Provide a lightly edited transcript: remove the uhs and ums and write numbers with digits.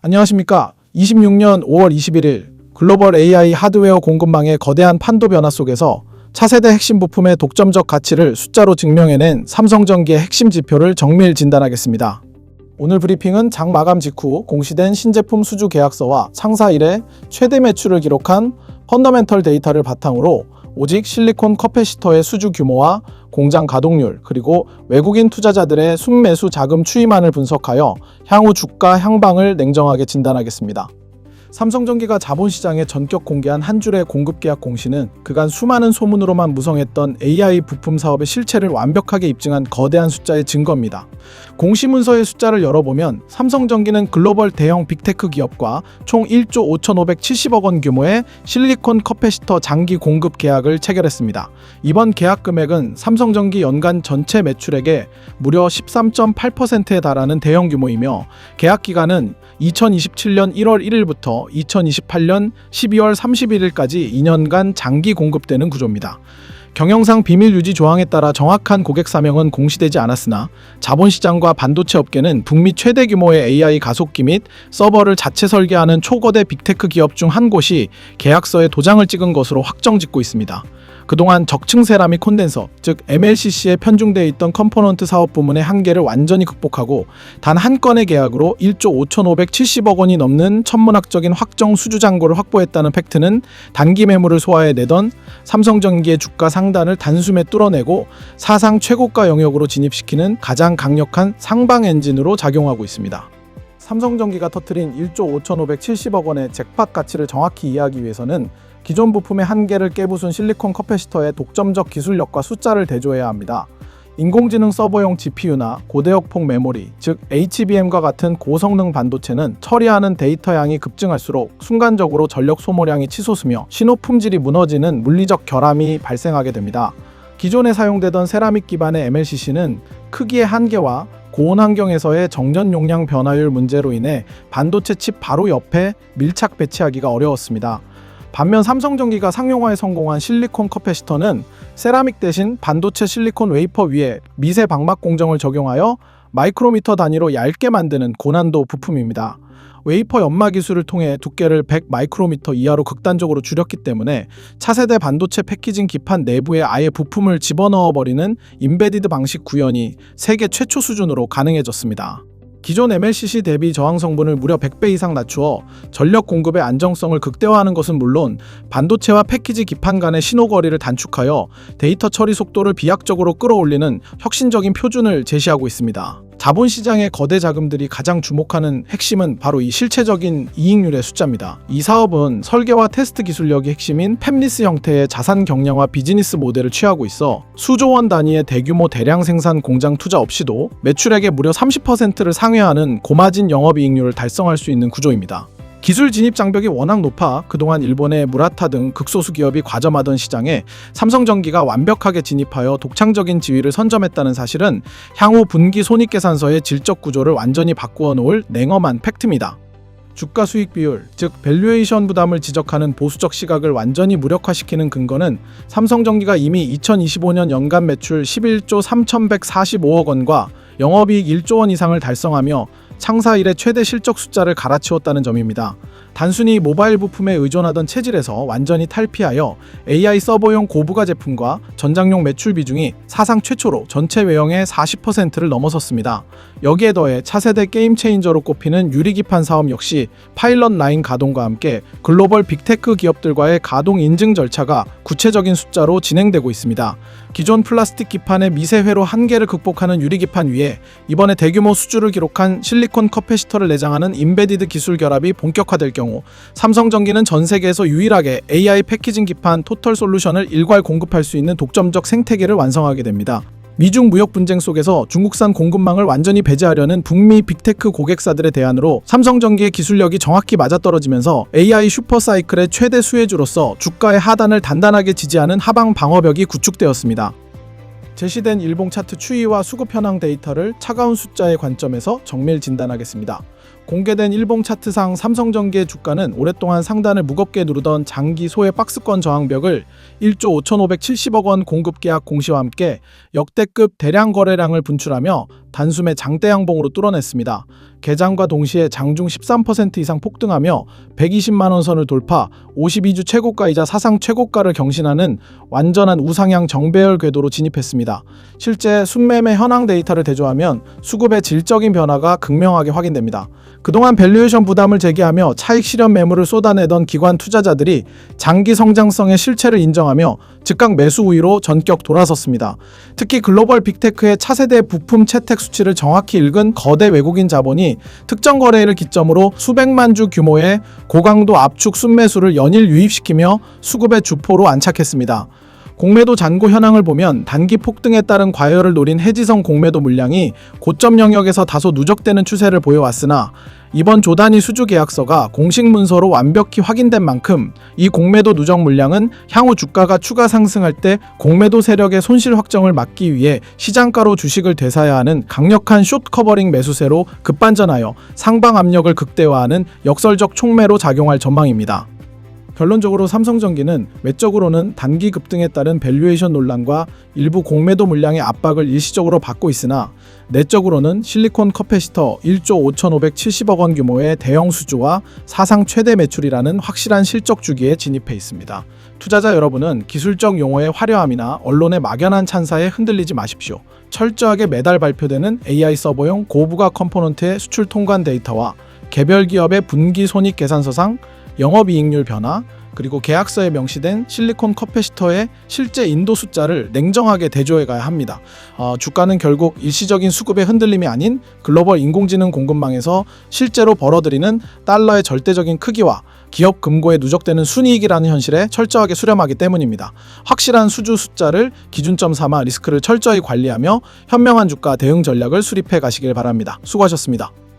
안녕하십니까. 26년 5월 21일 글로벌 AI 하드웨어 공급망의 거대한 판도 변화 속에서 차세대 핵심 부품의 독점적 가치를 숫자로 증명해낸 삼성전기의 핵심 지표를 정밀 진단하겠습니다. 오늘 브리핑은 장 마감 직후 공시된 신제품 수주 계약서와 상사 이래 최대 매출을 기록한 펀더멘털 데이터를 바탕으로 오직 실리콘 커패시터의 수주 규모와 공장 가동률, 그리고 외국인 투자자들의 순매수 자금 추이만을 분석하여 향후 주가 향방을 냉정하게 진단하겠습니다. 삼성전기가 자본시장에 전격 공개한 한 줄의 공급계약 공시는 그간 수많은 소문으로만 무성했던 AI 부품 사업의 실체를 완벽하게 입증한 거대한 숫자의 증거입니다. 공시문서의 숫자를 열어보면 삼성전기는 글로벌 대형 빅테크 기업과 총 1조 5,570억 원 규모의 실리콘 커패시터 장기 공급 계약을 체결했습니다. 이번 계약 금액은 삼성전기 연간 전체 매출액의 무려 13.8%에 달하는 대형 규모이며 계약 기간은 2027년 1월 1일부터 2028년 12월 31일까지 2년간 장기 공급되는 구조입니다. 경영상 비밀 유지 조항에 따라 정확한 고객 사명은 공시되지 않았으나 자본시장과 반도체 업계는 북미 최대 규모의 AI 가속기 및 서버를 자체 설계하는 초거대 빅테크 기업 중 한 곳이 계약서에 도장을 찍은 것으로 확정짓고 있습니다. 그동안 적층 세라믹 콘덴서, 즉 MLCC에 편중되어 있던 컴포넌트 사업 부문의 한계를 완전히 극복하고 단 한 건의 계약으로 1조 5,570억 원이 넘는 천문학적인 확정 수주 잔고를 확보했다는 팩트는 단기 매물을 소화해내던 삼성전기의 주가 상단을 단숨에 뚫어내고 사상 최고가 영역으로 진입시키는 가장 강력한 상방 엔진으로 작용하고 있습니다. 삼성전기가 터뜨린 1조 5,570억 원의 잭팟 가치를 정확히 이해하기 위해서는 기존 부품의 한계를 깨부순 실리콘 커패시터의 독점적 기술력과 숫자를 대조해야 합니다. 인공지능 서버용 GPU나 고대역폭 메모리, 즉 HBM과 같은 고성능 반도체는 처리하는 데이터 양이 급증할수록 순간적으로 전력 소모량이 치솟으며 신호 품질이 무너지는 물리적 결함이 발생하게 됩니다. 기존에 사용되던 세라믹 기반의 MLCC는 크기의 한계와 고온 환경에서의 정전 용량 변화율 문제로 인해 반도체 칩 바로 옆에 밀착 배치하기가 어려웠습니다. 반면 삼성전기가 상용화에 성공한 실리콘 커패시터는 세라믹 대신 반도체 실리콘 웨이퍼 위에 미세 방막 공정을 적용하여 마이크로미터 단위로 얇게 만드는 고난도 부품입니다. 웨이퍼 연마 기술을 통해 두께를 100 마이크로미터 이하로 극단적으로 줄였기 때문에 차세대 반도체 패키징 기판 내부에 아예 부품을 집어넣어버리는 임베디드 방식 구현이 세계 최초 수준으로 가능해졌습니다. 기존 MLCC 대비 저항 성분을 무려 100배 이상 낮추어 전력 공급의 안정성을 극대화하는 것은 물론 반도체와 패키지 기판 간의 신호 거리를 단축하여 데이터 처리 속도를 비약적으로 끌어올리는 혁신적인 표준을 제시하고 있습니다. 자본시장의 거대 자금들이 가장 주목하는 핵심은 바로 이 실체적인 이익률의 숫자입니다. 이 사업은 설계와 테스트 기술력이 핵심인 팹리스 형태의 자산 경량화 비즈니스 모델을 취하고 있어 수조 원 단위의 대규모 대량 생산 공장 투자 없이도 매출액의 무려 30%를 상회하는 고마진 영업이익률을 달성할 수 있는 구조입니다. 기술 진입 장벽이 워낙 높아 그동안 일본의 무라타 등 극소수 기업이 과점하던 시장에 삼성전기가 완벽하게 진입하여 독창적인 지위를 선점했다는 사실은 향후 분기 손익계산서의 질적 구조를 완전히 바꾸어 놓을 냉엄한 팩트입니다. 주가 수익 비율, 즉 밸류에이션 부담을 지적하는 보수적 시각을 완전히 무력화시키는 근거는 삼성전기가 이미 2025년 연간 매출 11조 3,145억 원과 영업이익 1조 원 이상을 달성하며 창사 이래 최대 실적 숫자를 갈아치웠다는 점입니다. 단순히 모바일 부품에 의존하던 체질에서 완전히 탈피하여 AI 서버용 고부가 제품과 전장용 매출 비중이 사상 최초로 전체 외형의 40%를 넘어섰습니다. 여기에 더해 차세대 게임 체인저로 꼽히는 유리기판 사업 역시 파일럿 라인 가동과 함께 글로벌 빅테크 기업들과의 가동 인증 절차가 구체적인 숫자로 진행되고 있습니다. 기존 플라스틱 기판의 미세회로 한계를 극복하는 유리기판 위에 이번에 대규모 수주를 기록한 실리콘 커패시터를 내장하는 임베디드 기술 결합이 본격화될 경우 삼성전기는 전 세계에서 유일하게 AI 패키징 기판 토털 솔루션을 일괄 공급할 수 있는 독점적 생태계를 완성하게 됩니다. 미중 무역 분쟁 속에서 중국산 공급망을 완전히 배제하려는 북미 빅테크 고객사들의 대안으로 삼성전기의 기술력이 정확히 맞아떨어지면서 AI 슈퍼사이클의 최대 수혜주로서 주가의 하단을 단단하게 지지하는 하방 방어벽이 구축되었습니다. 제시된 일봉 차트 추이와 수급 현황 데이터를 차가운 숫자의 관점에서 정밀 진단하겠습니다. 공개된 일봉 차트상 삼성전기의 주가는 오랫동안 상단을 무겁게 누르던 장기 소외 박스권 저항벽을 1조 5,570억 원 공급 계약 공시와 함께 역대급 대량 거래량을 분출하며 단숨에 장대 양봉으로 뚫어냈습니다. 개장과 동시에 장중 13% 이상 폭등하며 120만 원 선을 돌파, 52주 최고가이자 사상 최고가를 경신하는 완전한 우상향 정배열 궤도로 진입했습니다. 실제 순매매 현황 데이터를 대조하면 수급의 질적인 변화가 극명하게 확인됩니다. 그동안 밸류에이션 부담을 제기하며 차익 실현 매물을 쏟아내던 기관 투자자들이 장기 성장성의 실체를 인정하며 즉각 매수 우위로 전격 돌아섰습니다. 특히 글로벌 빅테크의 차세대 부품 채택 수치를 정확히 읽은 거대 외국인 자본이 특정 거래일을 기점으로 수백만 주 규모의 고강도 압축 순매수를 연일 유입시키며 수급의 주포로 안착했습니다. 공매도 잔고 현황을 보면 단기 폭등에 따른 과열을 노린 해지성 공매도 물량이 고점 영역에서 다소 누적되는 추세를 보여왔으나 이번 조단위 수주 계약서가 공식 문서로 완벽히 확인된 만큼 이 공매도 누적 물량은 향후 주가가 추가 상승할 때 공매도 세력의 손실 확정을 막기 위해 시장가로 주식을 되사야 하는 강력한 숏 커버링 매수세로 급반전하여 상방 압력을 극대화하는 역설적 촉매로 작용할 전망입니다. 결론적으로 삼성전기는 외적으로는 단기 급등에 따른 밸류에이션 논란과 일부 공매도 물량의 압박을 일시적으로 받고 있으나 내적으로는 실리콘 커패시터 1조 5,570억 원 규모의 대형 수주와 사상 최대 매출이라는 확실한 실적 주기에 진입해 있습니다. 투자자 여러분은 기술적 용어의 화려함이나 언론의 막연한 찬사에 흔들리지 마십시오. 철저하게 매달 발표되는 AI 서버용 고부가 컴포넌트의 수출 통관 데이터와 개별 기업의 분기 손익 계산서상 영업이익률 변화, 그리고 계약서에 명시된 실리콘 커패시터의 실제 인도 숫자를 냉정하게 대조해 가야 합니다. 주가는 결국 일시적인 수급의 흔들림이 아닌 글로벌 인공지능 공급망에서 실제로 벌어들이는 달러의 절대적인 크기와 기업 금고에 누적되는 순이익이라는 현실에 철저하게 수렴하기 때문입니다. 확실한 수주 숫자를 기준점 삼아 리스크를 철저히 관리하며 현명한 주가 대응 전략을 수립해 가시길 바랍니다. 수고하셨습니다.